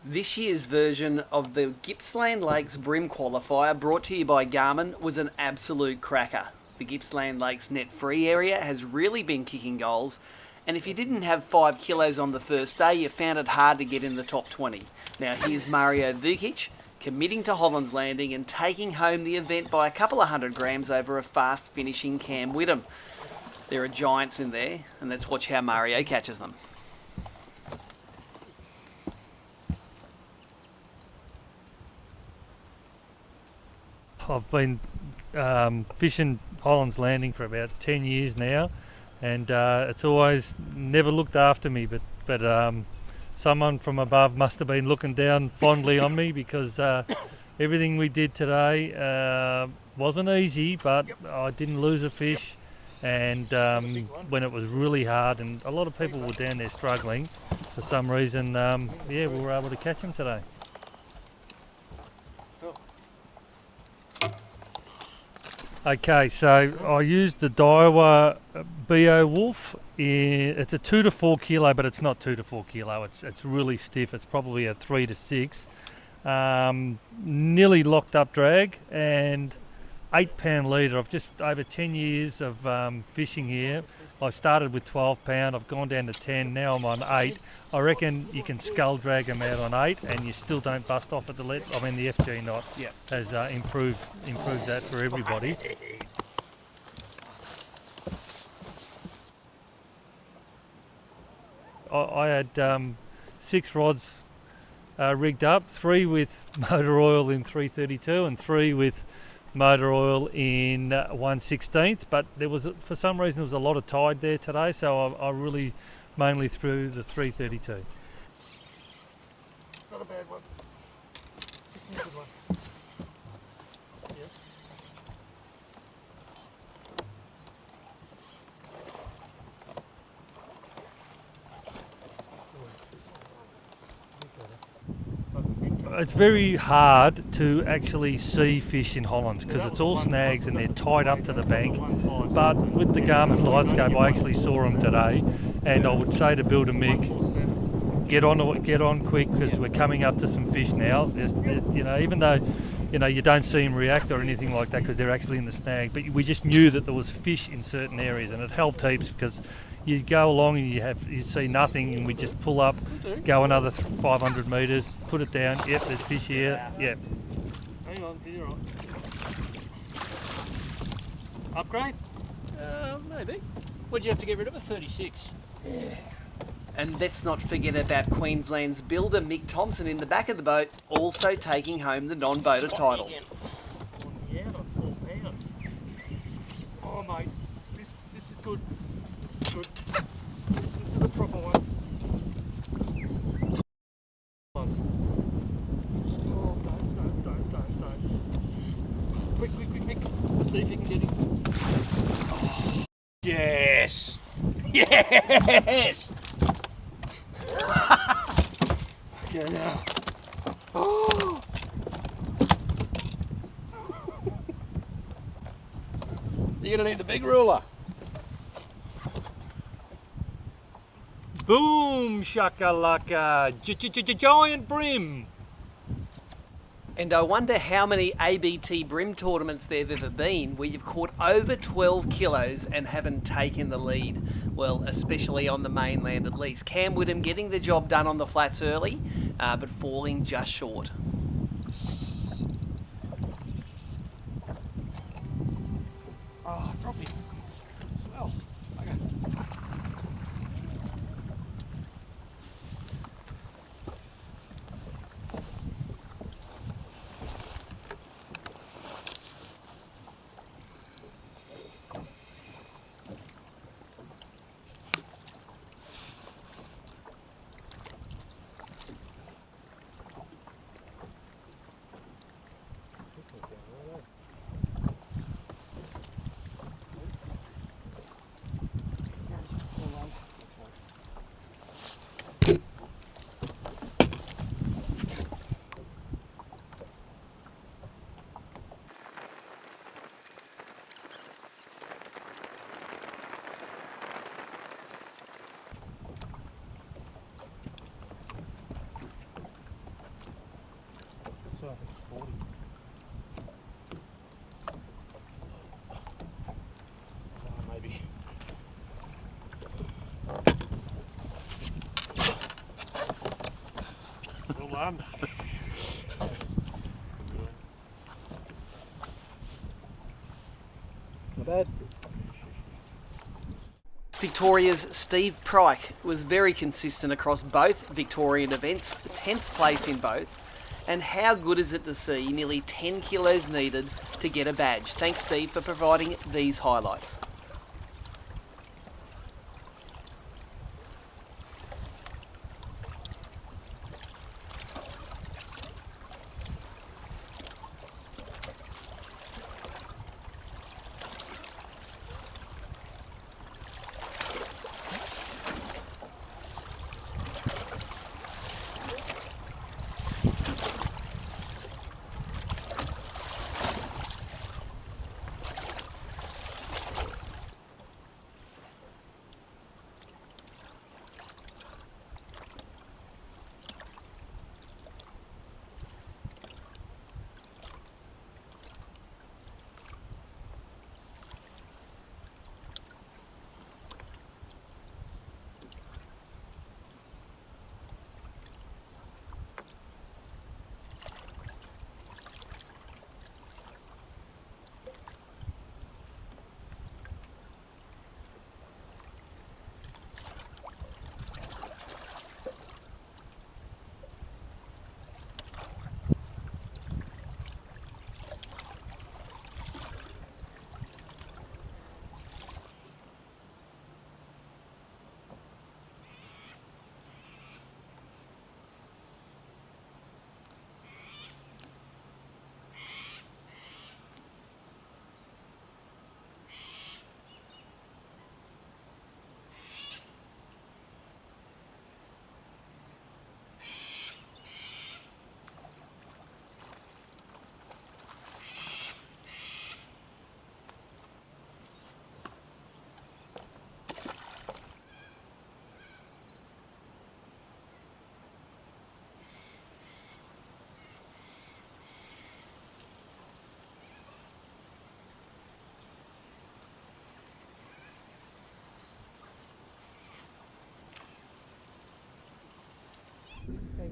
This year's version of the Gippsland Lakes Bream Qualifier, brought to you by Garmin, was an absolute cracker. The Gippsland Lakes net-free area has really been kicking goals, and if you didn't have 5 kilos on the first day, you found it hard to get in the top 20. Now here's Mario Vukic committing to Holland's Landing and taking home the event by a couple of 100 grams over a fast-finishing Cam Whittam. There are giants in there, and let's watch how Mario catches them. I've been fishing Holland's Landing for about 10 years now, and it's always never looked after me, but someone from above must have been looking down fondly on me, because everything we did today wasn't easy, but I didn't lose a fish. And when it was really hard and a lot of people were down there struggling for some reason, we were able to catch them today. Okay, so I used the Daiwa BO Wolf. It's a 2 to 4 kilo, but it's not 2 to 4 kilo. It's really stiff. It's probably a 3 to 6. Nearly locked up drag and 8-pound leader. I've just over 10 years of fishing here. I started with 12 pound. I've gone down to 10. Now I'm on 8. I reckon you can scull drag them out on 8, and you still don't bust off at the lead. I mean, the FG knot has improved that for everybody. I had 6 rods rigged up, 3 with motor oil in 332 and 3 with motor oil in 1/16th, but for some reason there was a lot of tide there today, so I really mainly threw the 332. Not a bad one. This is a good one. Yeah. It's very hard to actually see fish in Hollands because it's all snags and they're tied up to the bank. But with the Garmin Lightscope, I actually saw them today, and I would say to Bill and Mick, get on quick, because we're coming up to some fish now. There's, even though you don't see them react or anything like that because they're actually in the snag, but we just knew that there was fish in certain areas, and it helped heaps because you go along and you see nothing, and we just pull up, go another 500 metres, put it down. Yep, there's fish here. Yep. Hang on, you're right. Upgrade? Maybe. What'd you have to get rid of? A 36. And let's not forget about Queensland's builder Mick Thompson in the back of the boat, also taking home the non-boater title. Yeah, on 4 pounds. Oh mate, this is good. This is good. This is a proper one. Oh, don't. Quick. See if you can get him. Oh, yes! Yes! Okay, now. Oh! You're gonna need the big ruler. Boom shakalaka! Giant bream! And I wonder how many ABT bream tournaments there have ever been where you've caught over 12 kilos and haven't taken the lead. Well, especially on the mainland at least. Cam Whittam getting the job done on the flats early, but falling just short. Oh, probably. Well, okay. fun. Not bad. Victoria's Steve Pryke was very consistent across both Victorian events, 10th place in both. And how good is it to see nearly 10 kilos needed to get a badge? Thanks, Steve, for providing these highlights.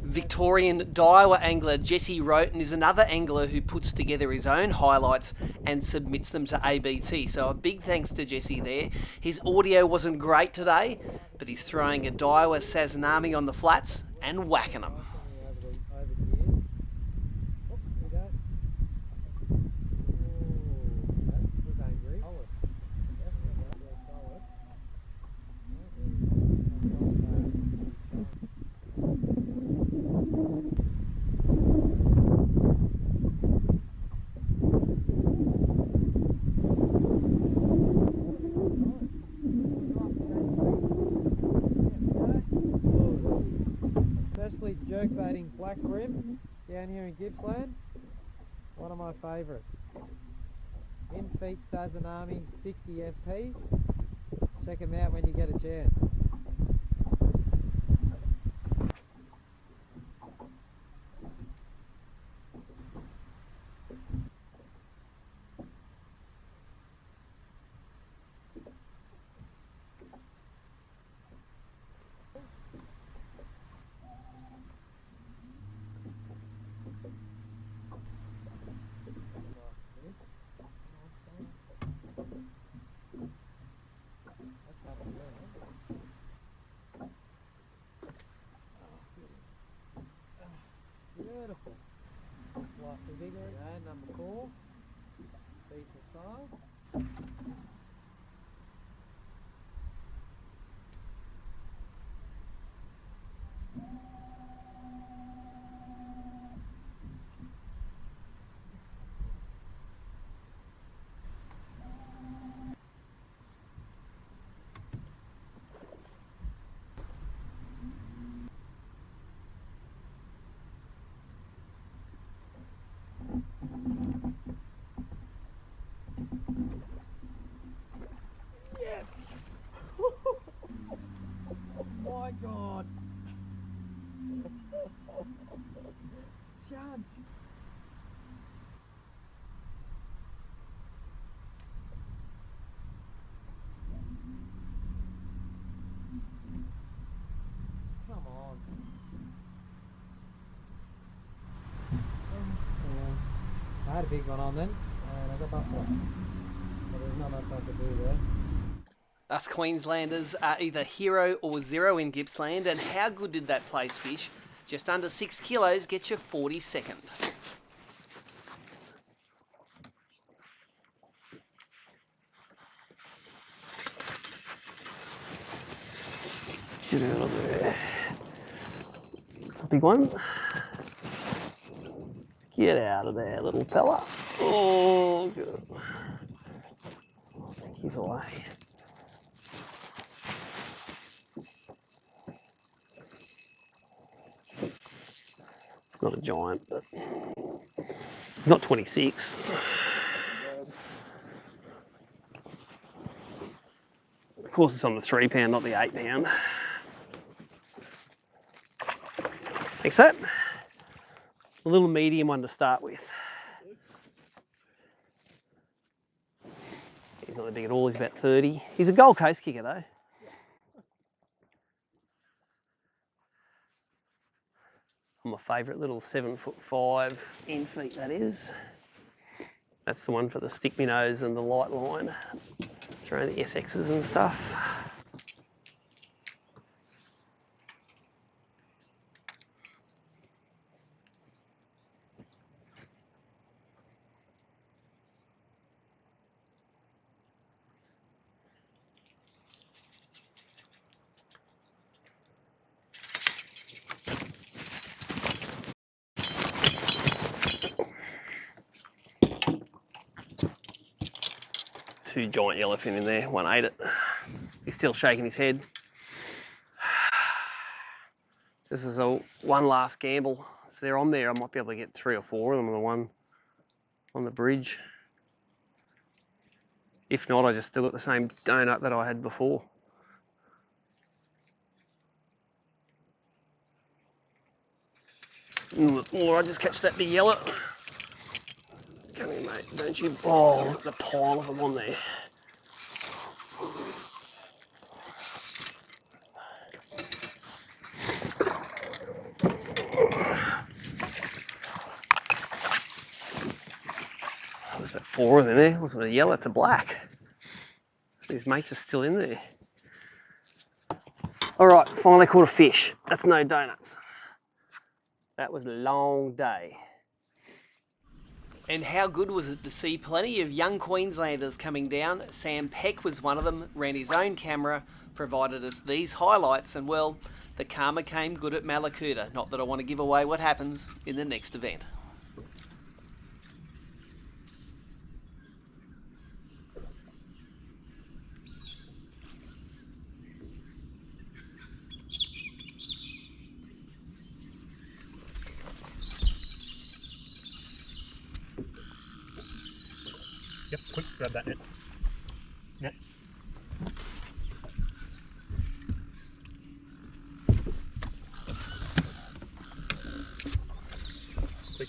Victorian Daiwa angler Jesse Roten is another angler who puts together his own highlights and submits them to ABT. So a big thanks to Jesse there. His audio wasn't great today, but he's throwing a Daiwa Sazanami on the flats and whacking them. Especially jerkbaiting black bream down here in Gippsland, one of my favourites. In-feet Sazanami 60 SP. Check them out when you get a chance. Beautiful. Slightly bigger. And number 4. Decent size. Yes! My God! Judge! Come on. I had a big one on then, and I got that one. But there's not much I could do there. Us Queenslanders are either hero or zero in Gippsland, and how good did that place fish? Just under 6 kilos gets you 42nd. Get out of there. Big one. Get out of there, little fella. Oh, good. I think he's away. It's not a giant, but he's not 26. Of course, it's on the 3 pound, not the 8 pound. Like so. A little medium one to start with. He's not that big at all, he's about 30. He's a Gold Coast kicker though. My favourite little 7'5" end feet that is. That's the one for the stick minnows and the light line. Throw the SXs and stuff. Two giant yellowfin in there, one ate it. He's still shaking his head. This is one last gamble. If they're on there, I might be able to get 3 or 4 of them on the one on the bridge. If not, I just still got the same donut that I had before. Or I just catch that big yellow. Come here, mate, don't you? Oh, look at the pile of them on there. There's about 4 of them there. Wasn't a yellow, it's a black. These mates are still in there. All right, finally caught a fish. That's no donuts. That was a long day. And how good was it to see plenty of young Queenslanders coming down? Sam Peck was one of them, ran his own camera, provided us these highlights, and well, the karma came good at Malakuta. Not that I want to give away what happens in the next event. Yep, quick, grab that net. Net. Quick.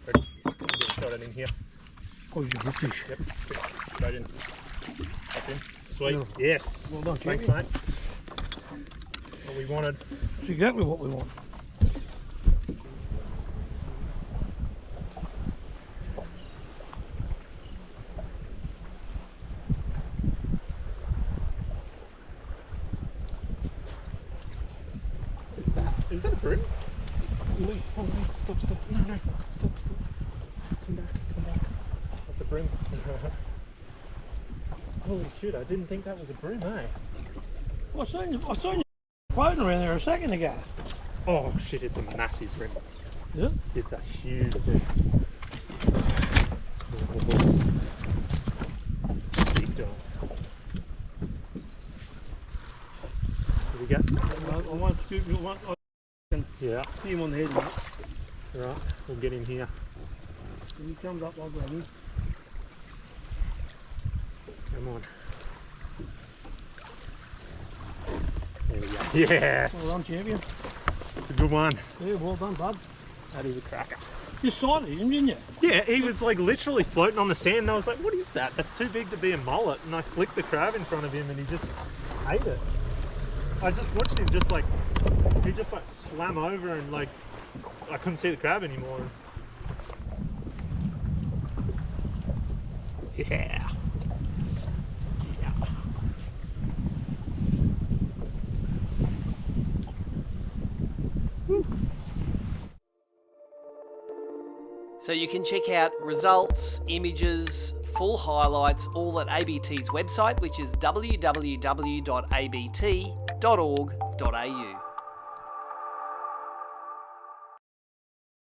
Ready? Get a shot at in here. Oh, you good fish. Yep, quick. Straight in. That's in. Sweet. Yeah. Yes. Well done, thanks, champion. mate. What we wanted. That's exactly what we want. Is that a bream? Wait, oh, wait, stop, stop. No, no, stop, stop. Come back, come back. That's a bream. Holy shit, I didn't think that was a bream, eh? I seen you floating around there a second ago. Oh shit, it's a massive bream. Yeah? It's a huge bream. Big dog. Here we go. I won't scoop you. Yeah. See him on the head, mate. Right, we'll get in here. When he comes up, I'll grab him. Come on. There we go. Yes! Well done, champion. It's a good one. Yeah, well done, bud. That is a cracker. You sighted him, didn't you? Yeah, he was like literally floating on the sand and I was like, what is that? That's too big to be a mullet. And I flicked the crab in front of him and he just ate it. I just watched him just like, he just like swam over and like, I couldn't see the crab anymore. Yeah. So you can check out results, images, full highlights, all at ABT's website, which is www.abt.org.au.